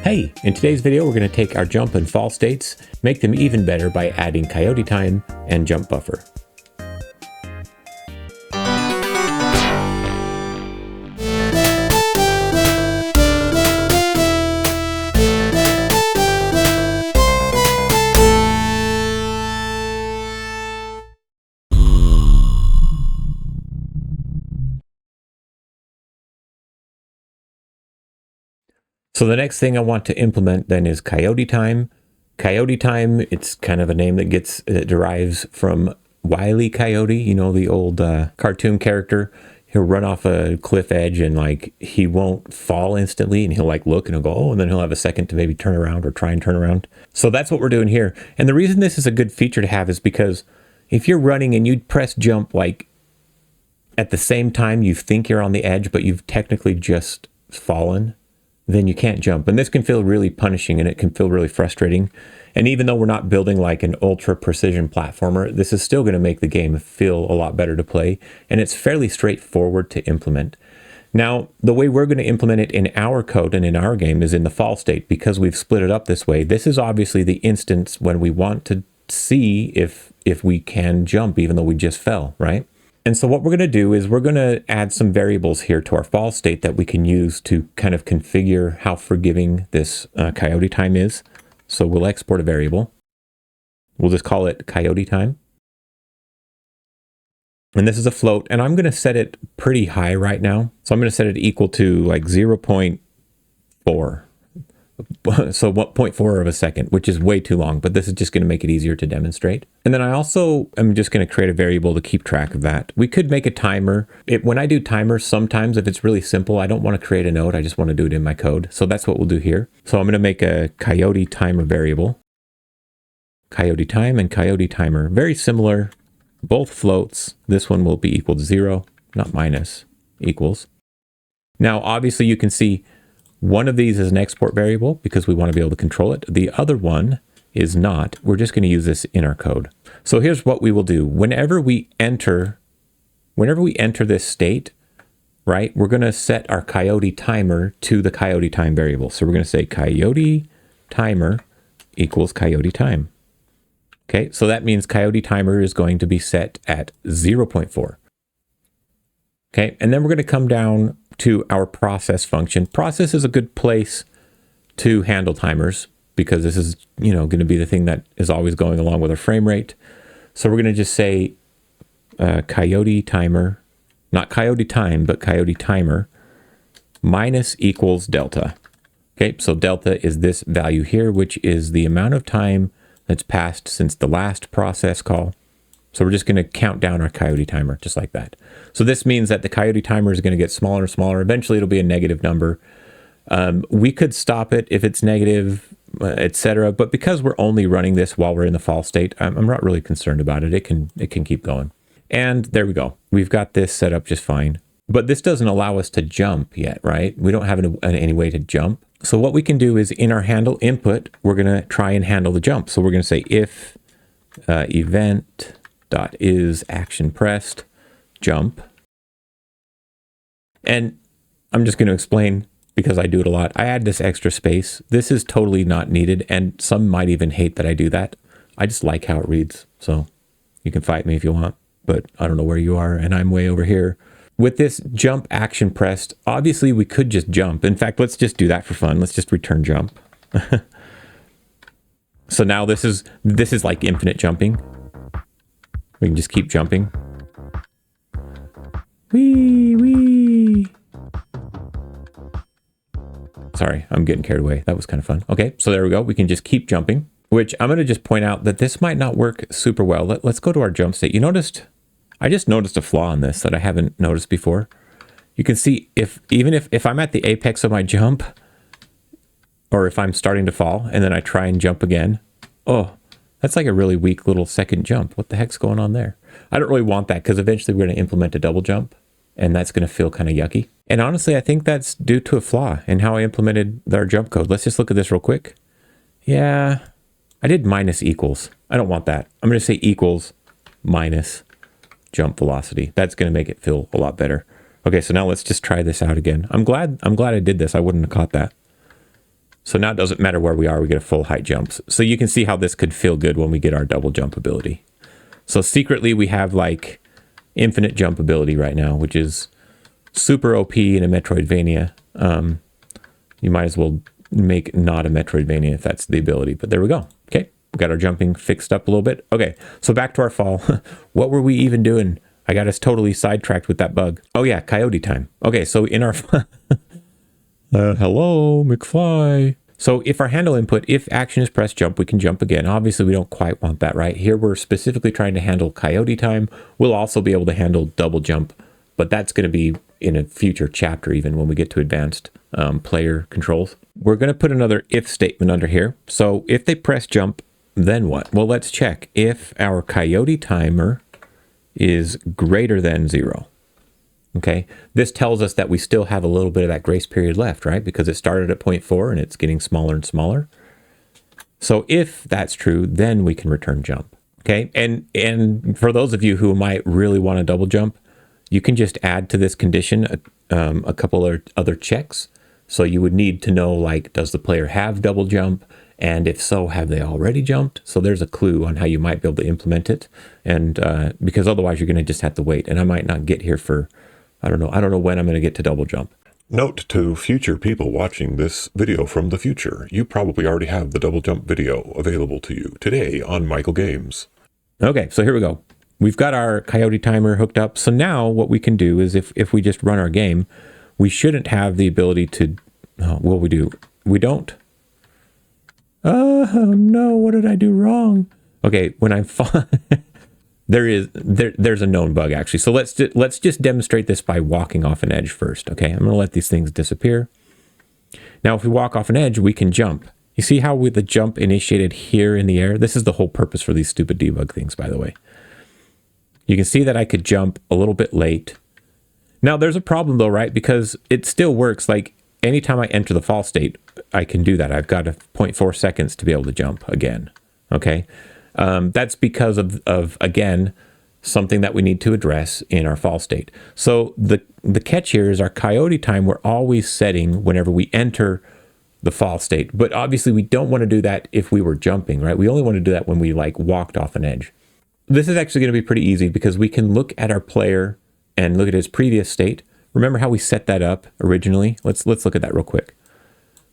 Hey, in today's video we're going to take our jump and fall states, make them even better by adding Coyote Time and jump buffer. So the next thing I want to implement then is Coyote Time. Coyote Time, it's kind of a name that derives from Wile E. Coyote, you know, the old cartoon character. He'll run off a cliff edge and like he won't fall instantly, and he'll like look and he'll go, oh, and then he'll have a second to maybe turn around or try and turn around. So that's what we're doing here. And the reason this is a good feature to have is because if you're running and you press jump like at the same time you think you're on the edge, but you've technically just fallen, then you can't jump. And this can feel really punishing and it can feel really frustrating. And even though we're not building like an ultra precision platformer, this is still going to make the game feel a lot better to play. And it's fairly straightforward to implement. Now, the way we're going to implement it in our code and in our game is in the fall state, because we've split it up this way. This is obviously the instance when we want to see if we can jump even though we just fell, right? And so what we're going to do is we're going to add some variables here to our fall state that we can use to kind of configure how forgiving this Coyote Time is. So we'll export a variable. We'll just call it Coyote Time. And this is a float, and I'm going to set it pretty high right now. So I'm going to set it equal to like 0.4. So 0.4 of a second, which is way too long, but this is just going to make it easier to demonstrate. And then I also am just going to create a variable to keep track of that. We could make a timer. When I do timers, sometimes if it's really simple, I don't want to create a node. I just want to do it in my code. So that's what we'll do here. So I'm going to make a Coyote Timer variable. Coyote Time and Coyote Timer. Very similar, both floats. This one will be equal to 0, not minus, equals. Now, obviously you can see one of these is an export variable because we want to be able to control it. The other one is not. We're just going to use this in our code. So here's what we will do. Whenever we enter this state, right, we're going to set our Coyote Timer to the Coyote Time variable. So we're going to say Coyote Timer equals Coyote Time. Okay, so that means Coyote Timer is going to be set at 0.4. Okay, and then we're going to come down to our process function. Process is a good place to handle timers because this is, you know, going to be the thing that is always going along with our frame rate. So we're going to just say Coyote Timer, not Coyote Time, but Coyote Timer minus equals delta. Okay, so delta is this value here, which is the amount of time that's passed since the last process call. So we're just going to count down our Coyote Timer just like that. So this means that the Coyote Timer is going to get smaller and smaller. Eventually it'll be a negative number. We could stop it if it's negative, etc. But because we're only running this while we're in the fall state, I'm not really concerned about it. It can keep going. And there we go. We've got this set up just fine. But this doesn't allow us to jump yet, right? We don't have any way to jump. So what we can do is in our handle input, we're going to try and handle the jump. So we're going to say if event dot is action pressed jump. And I'm just going to explain because I do it a lot. I add this extra space. This is totally not needed, and some might even hate that I do that. I just like how it reads. So you can fight me if you want, but I don't know where you are and I'm way over here. With this jump action pressed, obviously we could just jump. In fact, let's just do that for fun. Let's just return jump. So now this is like infinite jumping. We can just keep jumping. Wee, wee. Sorry, I'm getting carried away. That was kind of fun. Okay, so there we go. We can just keep jumping, which I'm going to just point out that this might not work super well. Let's go to our jump state. I just noticed a flaw in this that I haven't noticed before. You can see even if I'm at the apex of my jump, or if I'm starting to fall and then I try and jump again, oh, that's like a really weak little second jump. What the heck's going on there? I don't really want that because eventually we're going to implement a double jump and that's going to feel kind of yucky. And honestly, I think that's due to a flaw in how I implemented our jump code. Let's just look at this real quick. Yeah, I did minus equals. I don't want that. I'm going to say equals minus jump velocity. That's going to make it feel a lot better. Okay, so now let's just try this out again. I'm glad I did this. I wouldn't have caught that. So now it doesn't matter where we are, we get a full height jump. So you can see how this could feel good when we get our double jump ability. So secretly we have like infinite jump ability right now, which is super OP in a Metroidvania. You might as well make not a Metroidvania if that's the ability, but there we go. Okay, we got our jumping fixed up a little bit. Okay, so back to our fall. What were we even doing? I got us totally sidetracked with that bug. Oh yeah, Coyote Time. Okay, so in our hello, McFly. So if our handle input, if action is press jump, we can jump again. Obviously, we don't quite want that, right? Here, we're specifically trying to handle Coyote Time. We'll also be able to handle double jump, but that's going to be in a future chapter, even when we get to advanced player controls. We're going to put another if statement under here. So if they press jump, then what? Well, let's check. If our Coyote timer is greater than 0. Okay, this tells us that we still have a little bit of that grace period left, right? Because it started at 0.4 and it's getting smaller and smaller. So if that's true, then we can return jump. Okay, and for those of you who might really want to double jump, you can just add to this condition a couple of other checks. So you would need to know, like, does the player have double jump? And if so, have they already jumped? So there's a clue on how you might be able to implement it. And because otherwise you're going to just have to wait. And I might not get here for, I don't know when I'm going to get to double jump. Note to future people watching this video from the future, you probably already have the double jump video available to you today on Michael Games. Okay, so here we go. We've got our Coyote timer hooked up. So now what we can do is if we just run our game, we shouldn't have the ability to, well, we do. We don't. Oh no, what did I do wrong? Okay, when I fall, there's a known bug actually. So let's just demonstrate this by walking off an edge first. Okay, I'm gonna let these things disappear. Now, if we walk off an edge, we can jump. You see how with the jump initiated here in the air? This is the whole purpose for these stupid debug things, by the way. You can see that I could jump a little bit late. Now, there's a problem though, right? Because it still works. Like anytime I enter the fall state, I can do that. I've got a 0.4 seconds to be able to jump again. Okay. That's because of again, something that we need to address in our fall state. So the catch here is our Coyote time we're always setting whenever we enter the fall state. But obviously we don't want to do that if we were jumping, right? We only want to do that when we like walked off an edge. This is actually going to be pretty easy because we can look at our player and look at his previous state. Remember how we set that up originally? Let's look at that real quick.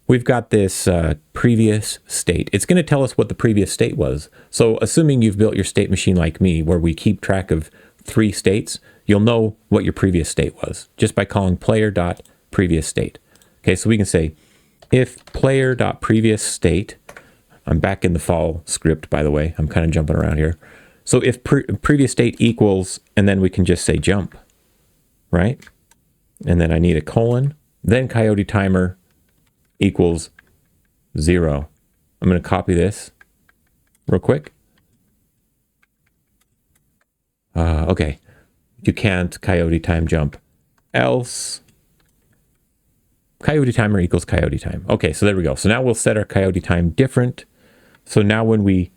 We've got this previous state. It's going to tell us what the previous state was. So assuming you've built your state machine like me, where we keep track of 3 states, you'll know what your previous state was just by calling player.previous state. Okay, so we can say if player.previous state, I'm back in the fall script, by the way. I'm kind of jumping around here. So if previous state equals, and then we can just say jump, right? And then I need a colon, then Coyote timer equals 0. I'm going to copy this real quick. Okay. You can't Coyote time jump. Else Coyote timer equals Coyote time. Okay, so there we go. So now we'll set our Coyote time different. So now when we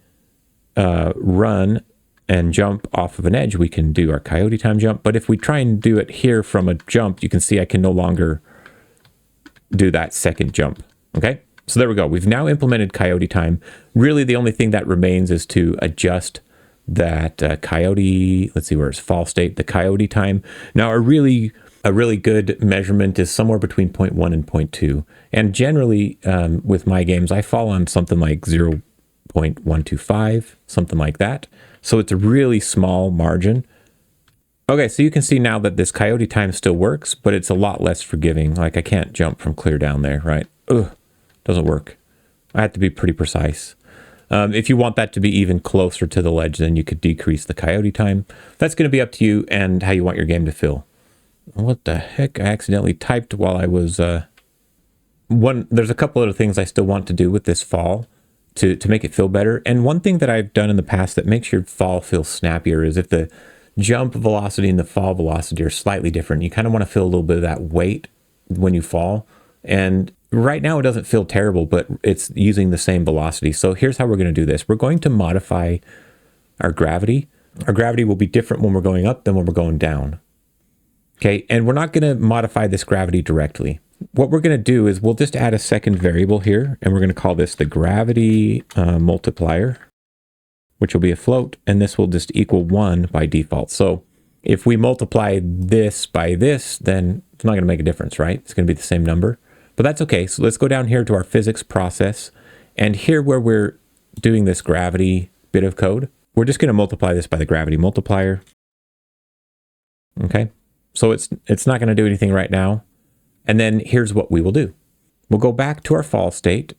run and jump off of an edge, we can do our Coyote time jump. But if we try and do it here from a jump, you can see I can no longer do that second jump. Okay, so there we go. We've now implemented Coyote time. Really, the only thing that remains is to adjust that Coyote, let's see where it's fall state, the Coyote time. Now, a really good measurement is somewhere between 0.1 and 0.2. And generally, with my games, I fall on something like 0.125, something like that. So it's a really small margin. Okay, so you can see now that this Coyote time still works, but it's a lot less forgiving. Like I can't jump from clear down there, right? Ugh, doesn't work. I have to be pretty precise. If you want that to be even closer to the ledge, then you could decrease the Coyote time. That's going to be up to you and how you want your game to feel. What the heck? I accidentally typed while I was... There's a couple other things I still want to do with this fall to make it feel better. And one thing that I've done in the past that makes your fall feel snappier is if the jump velocity and the fall velocity are slightly different. You kind of want to feel a little bit of that weight when you fall. And right now it doesn't feel terrible, but it's using the same velocity. So here's how we're going to do this. We're going to modify our gravity. Our gravity will be different when we're going up than when we're going down. Okay, and we're not going to modify this gravity directly. what we're going to do is we'll just add a second variable here, and we're going to call this the gravity multiplier, which will be a float, and this will just equal 1 by default. So if we multiply this by this, then it's not going to make a difference, right? It's going to be the same number, but that's okay. So let's go down here to our physics process, and here where we're doing this gravity bit of code, we're just going to multiply this by the gravity multiplier. Okay, so it's not going to do anything right now. And then here's what we will do. We'll go back to our fall state.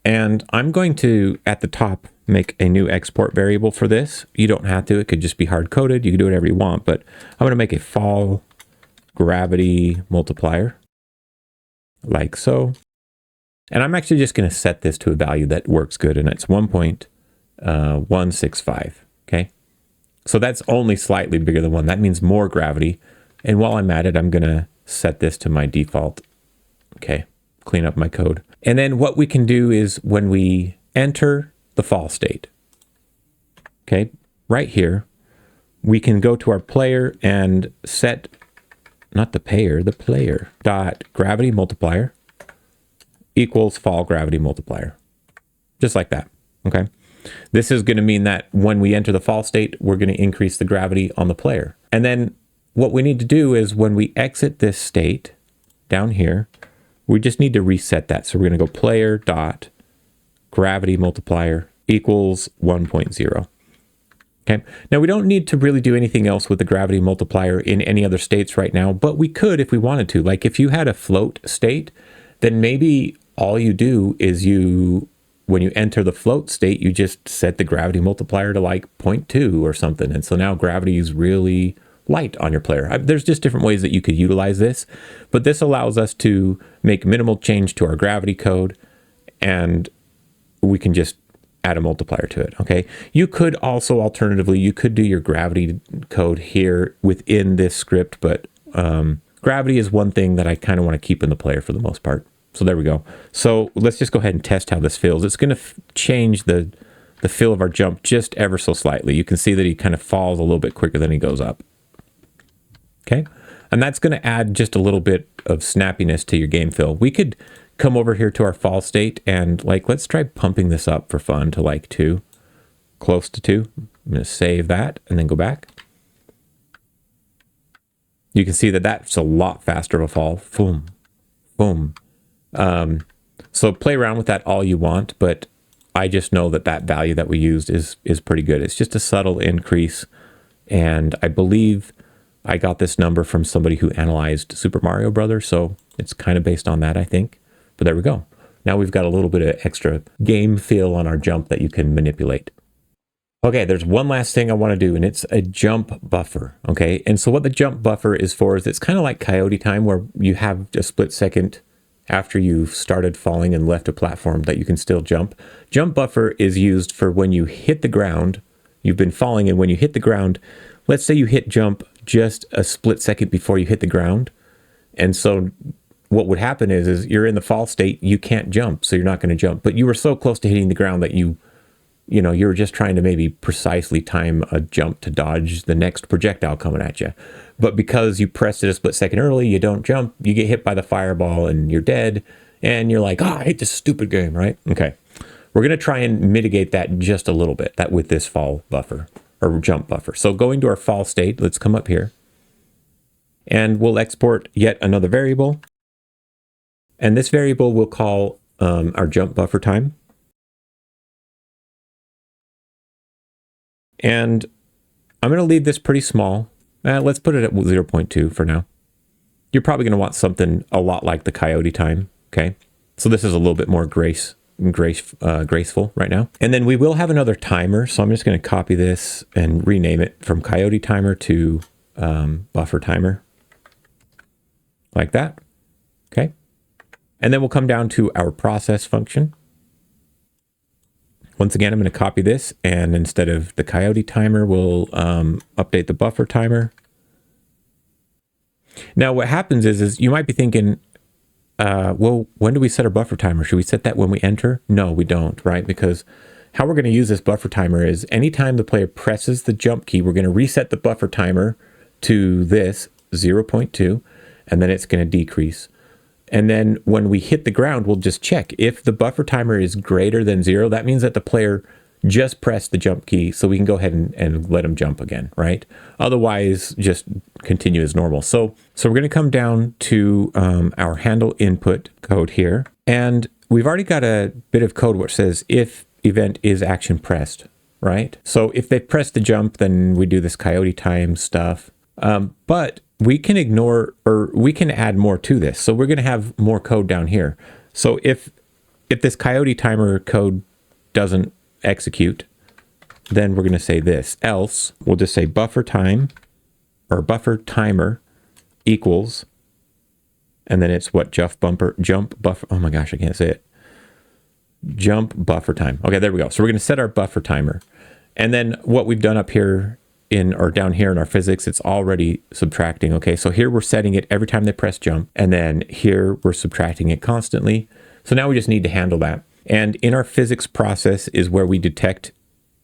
And I'm going to, at the top, make a new export variable for this. You don't have to. It could just be hard-coded. You can do whatever you want. But I'm going to make a fall gravity multiplier, like so. And I'm actually just going to set this to a value that works good. And it's 1.165. Okay. So that's only slightly bigger than 1. That means more gravity. And while I'm at it, I'm going to set this to my default. Okay, clean up my code. And then what we can do is when we enter the fall state, okay, right here, we can go to our player and set, not the payer, the player dot gravity multiplier equals fall gravity multiplier. Just like that, okay? This is going to mean that when we enter the fall state, we're going to increase the gravity on the player. And then what we need to do is when we exit this state down here, we just need to reset that. So we're going to go player dot gravity multiplier equals 1.0. Okay. Now we don't need to really do anything else with the gravity multiplier in any other states right now, but we could if we wanted to. Like if you had a float state, then maybe all you do is when you enter the float state, you just set the gravity multiplier to like 0.2 or something. And so now gravity is really light on your player. There's just different ways that you could utilize this, but this allows us to make minimal change to our gravity code, and we can just add a multiplier to it, okay? You could also, alternatively, you could do your gravity code here within this script, but gravity is one thing that I kind of want to keep in the player for the most part. So there we go. So let's just go ahead and test how this feels. It's going to change the feel of our jump just ever so slightly. You can see that he kind of falls a little bit quicker than he goes up. Okay, and that's going to add just a little bit of snappiness to your game feel. We could come over here to our fall state and like, let's try pumping this up for fun to like 2, close to 2. I'm going to save that and then go back. You can see that that's a lot faster of a fall. Boom, boom. So play around with that all you want, but I just know that that value that we used is pretty good. It's just a subtle increase, and I believe I got this number from somebody who analyzed Super Mario Brothers, so it's kind of based on that, I think. But there we go. Now we've got a little bit of extra game feel on our jump that you can manipulate. Okay, there's one last thing I want to do, and it's a jump buffer, okay? And so what the jump buffer is for is it's kind of like Coyote Time, where you have a split second after you've started falling and left a platform that you can still jump. Jump buffer is used for when you hit the ground, you've been falling, and when you hit the ground, let's say you hit jump just a split second before you hit the ground. And so what would happen is you're in the fall state, you can't jump, so you're not going to jump. But you were so close to hitting the ground that you were just trying to maybe precisely time a jump to dodge the next projectile coming at you. But because you pressed it a split second early, you don't jump, you get hit by the fireball and you're dead. And you're like, I hate this stupid game, right? Okay. We're going to try and mitigate that just a little bit, that with this fall buffer. Or jump buffer. So going to our fall state, let's come up here and we'll export yet another variable. And this variable we'll call our jump buffer time. And I'm going to leave this pretty small. Let's put it at 0.2 for now. You're probably going to want something a lot like the Coyote Time. Okay. So this is a little bit more graceful right now. And then we will have another timer. So I'm just going to copy this and rename it from Coyote Timer to buffer timer. Like that. Okay. And then we'll come down to our process function. Once again, I'm going to copy this, and instead of the Coyote Timer, we'll update the buffer timer. Now what happens is you might be thinking, well, when do we set our buffer timer? Should we set that when we enter? No, we don't, right? Because how we're going to use this buffer timer is anytime the player presses the jump key, we're going to reset the buffer timer to this 0.2. and then it's going to decrease. And then when we hit the ground, we'll just check. If the buffer timer is greater than 0, that means that the player just pressed the jump key, so we can go ahead and let them jump again, right? Otherwise, just continue as normal. So we're going to come down to our handle input code here, and we've already got a bit of code which says if event is action pressed, right? So if they press the jump, then we do this Coyote Time stuff. But we can ignore, or we can add more to this. So we're going to have more code down here. So if this Coyote Timer code doesn't execute, then we're going to say this. Else, we'll just say buffer time or buffer timer equals, and then it's what, jump buffer. Oh my gosh, I can't say it. Jump buffer time. Okay, there we go. So we're going to set our buffer timer. And then what we've done up here or down here in our physics, it's already subtracting. Okay, so here we're setting it every time they press jump, and then here we're subtracting it constantly. So now we just need to handle that. And in our physics process is where we detect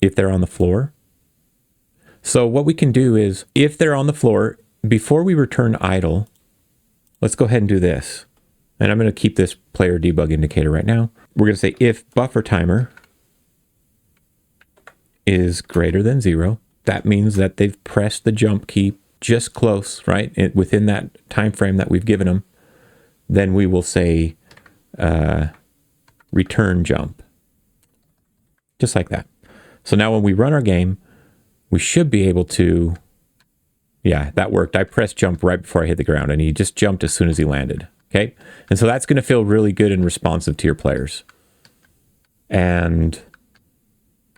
if they're on the floor. So what we can do is, if they're on the floor, before we return idle, let's go ahead and do this. And I'm going to keep this player debug indicator right now. We're going to say if buffer timer is greater than 0, that means that they've pressed the jump key just close, right? Within that time frame that we've given them. Then we will say return jump. Just like that. So now when we run our game, we should be able to, yeah, that worked. I pressed jump right before I hit the ground, and he just jumped as soon as he landed. Okay. And so that's going to feel really good and responsive to your players. And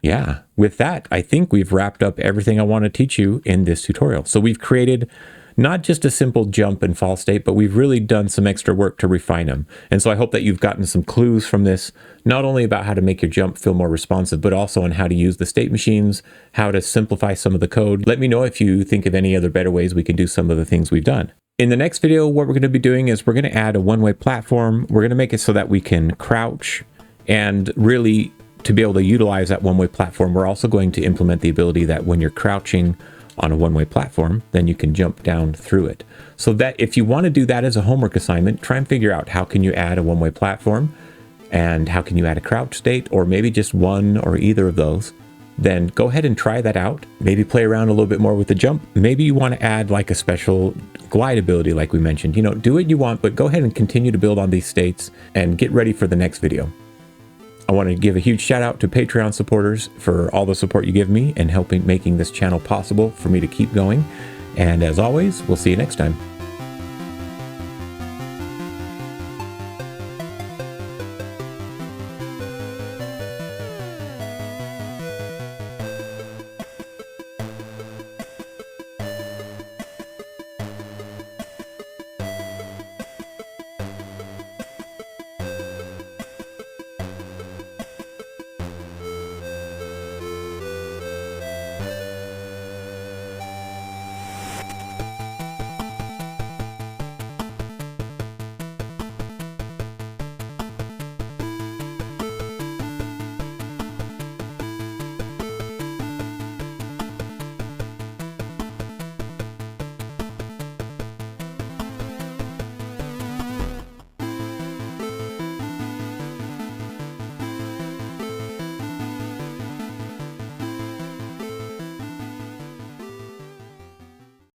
yeah, with that, I think we've wrapped up everything I want to teach you in this tutorial. So we've created not just a simple jump and fall state, but we've really done some extra work to refine them. And so I hope that you've gotten some clues from this, not only about how to make your jump feel more responsive, but also on how to use the state machines, how to simplify some of the code. Let me know if you think of any other better ways we can do some of the things we've done. In the next video, what we're going to be doing is we're going to add a one-way platform. We're going to make it so that we can crouch, and really to be able to utilize that one-way platform, we're also going to implement the ability that when you're crouching on a one-way platform, then you can jump down through it. So that if you want to do that as a homework assignment, try and figure out how can you add a one-way platform, and how can you add a crouch state, or maybe just one or either of those. Then go ahead and try that out. Maybe play around a little bit more with the jump. Maybe you want to add like a special glide ability like we mentioned. You know, do what you want, but go ahead and continue to build on these states and get ready for the next video. I want to give a huge shout out to Patreon supporters for all the support you give me and helping making this channel possible for me to keep going. And as always, we'll see you next time.